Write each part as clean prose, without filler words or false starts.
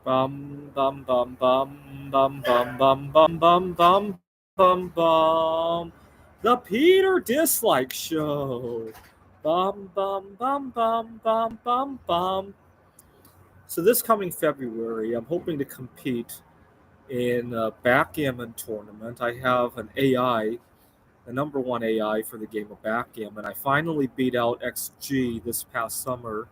Bum bum bum bum bum bum bum bum bum bum bum bum. The Peter Dislike Show. Bum bum bum bum bum bum bum. So this coming February, I'm hoping to compete in a backgammon tournament. I have an AI, the number one AI for the game of backgammon. I finally beat out XG this past summer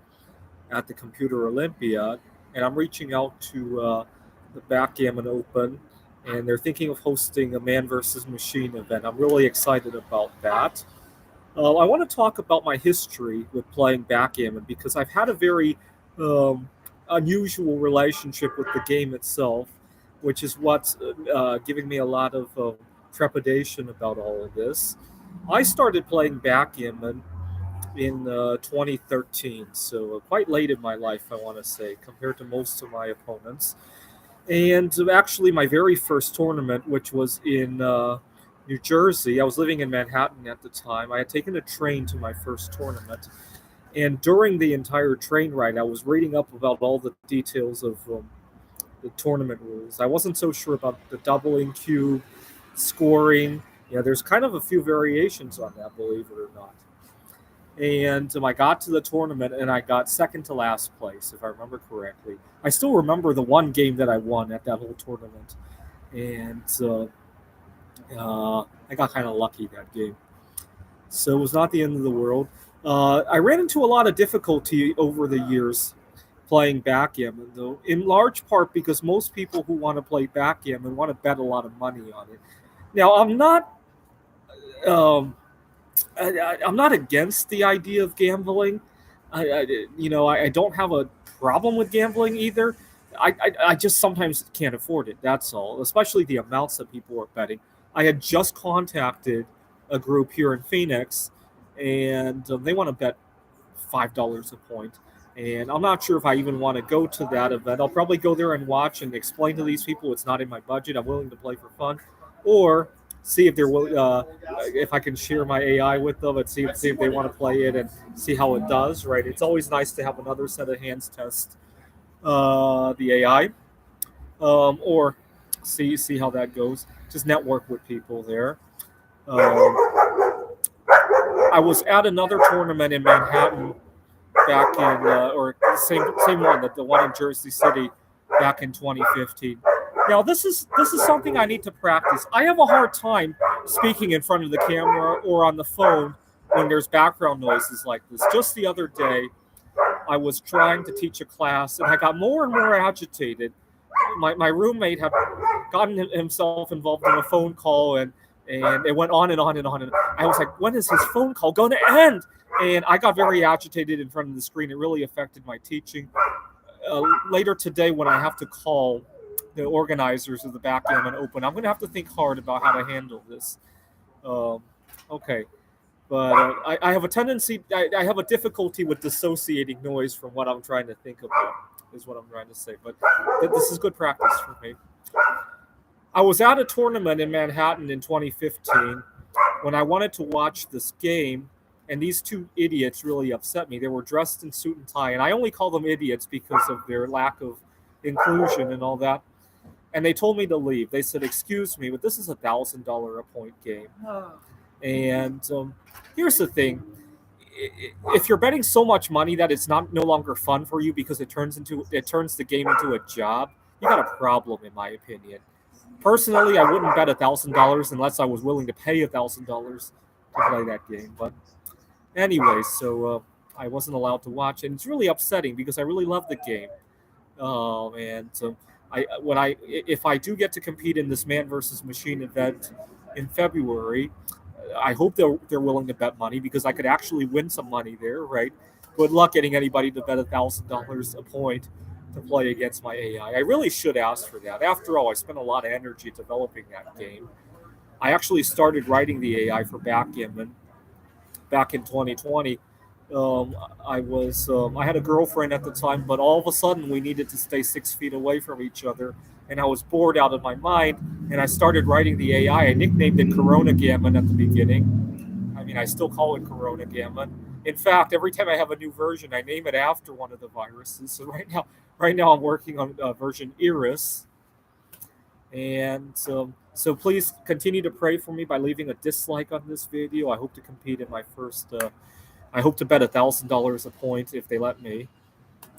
at the Computer Olympiad, and I'm reaching out to the Backgammon Open, and they're thinking of hosting a man versus machine event. I'm really excited about that. I want to talk about my history with playing backgammon because I've had a very um, unusual relationship with the game itself, which is what's giving me a lot of trepidation about all of this. I started playing backgammon in 2013, so quite late in my life, I want to say, compared to most of my opponents. And actually, my very first tournament, which was in New Jersey, I was living in Manhattan at the time. I had taken a train to my first tournament. And during the entire train ride, I was reading up about all the details of the tournament rules. I wasn't so sure about the doubling cube, scoring. Yeah, there's kind of a few variations on that, believe it or not. And I got to the tournament and I got second to last place, if I remember correctly. I still remember the one game that I won at that whole tournament, and I got kind of lucky that game. So it was not the end of the world. I ran into a lot of difficulty over the years playing backgammon, though, in large part because most people who want to play backgammon want to bet a lot of money on it. Now, um, I'm not against the idea of gambling. I don't have a problem with gambling either. I just sometimes can't afford it. That's all. Especially the amounts that people are betting. I had just contacted a group here in Phoenix, and they want to bet $5 a point. And I'm not sure if I even want to go to that event. I'll probably go there and watch and explain to these people it's not in my budget. I'm willing to play for fun, or see if they're willing, if I can share my AI with them and see if they want to play it and see how it does. Right? It's always nice to have another set of hands test the AI, or see how that goes. Just network with people there. Um, I was at another tournament in Manhattan back in or same one, the one in Jersey City back in 2015. Now this is something I need to practice. I have a hard time speaking in front of the camera or on the phone when there's background noises like this. Just the other day, I was trying to teach a class and I got more and more agitated. My roommate had gotten himself involved in a phone call, and it went on and on and on. And I was like, when is his phone call going to end? And I got very agitated in front of the screen. It really affected my teaching. Later today, when I have to call the organizers of the Backgammon Open, I'm going to have to think hard about how to handle this. Um, okay. But I have a tendency, I have a difficulty with dissociating noise from what I'm trying to think about, is what I'm trying to say. But this is good practice for me. I was at a tournament in Manhattan in 2015 when I wanted to watch this game, and these two idiots really upset me. They were dressed in suit and tie, and I only call them idiots because of their lack of inclusion and all that. And they told me to leave. They said, "Excuse me, but this is $1,000 a point game." And here's the thing: if you're betting so much money that it's not no longer fun for you because it turns the game into a job, you got a problem, in my opinion. Personally, I wouldn't bet $1,000 unless I was willing to pay $1,000 to play that game. But anyway, so I wasn't allowed to watch, and it's really upsetting because I really love the game. And if I do get to compete in this man versus machine event in February, I hope they're willing to bet money because I could actually win some money there, right? Good luck getting anybody to bet $1,000 a point to play against my AI. I really should ask for that. After all, I spent a lot of energy developing that game. I actually started writing the AI for Backgammon back in 2020. I had a girlfriend at the time, but all of a sudden we needed to stay 6 feet away from each other, and I was bored out of my mind. And I started writing the AI. I nicknamed it Corona Gammon at the beginning. I mean, I still call it Corona Gammon. In fact, every time I have a new version, I name it after one of the viruses. So right now, Right now, I'm working on version Iris, and so please continue to pray for me by leaving a dislike on this video. I hope to compete in my first. I hope to bet $1,000 a point if they let me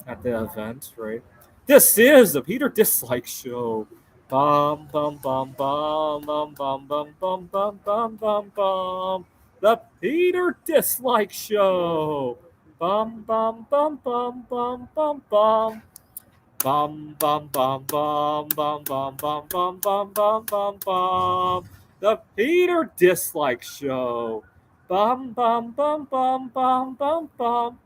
at the event. Right. This is the Peter Dislike Show. Bum bum bum bum bum bum bum bum bum bum bum bum. The Peter Dislike Show. Bum bum bum bum bum bum bum. Bum bum bum bum bum bum bum bum bum bum bum bum. The Peter Dislike Show. Bum bum bum bum bum bum bum.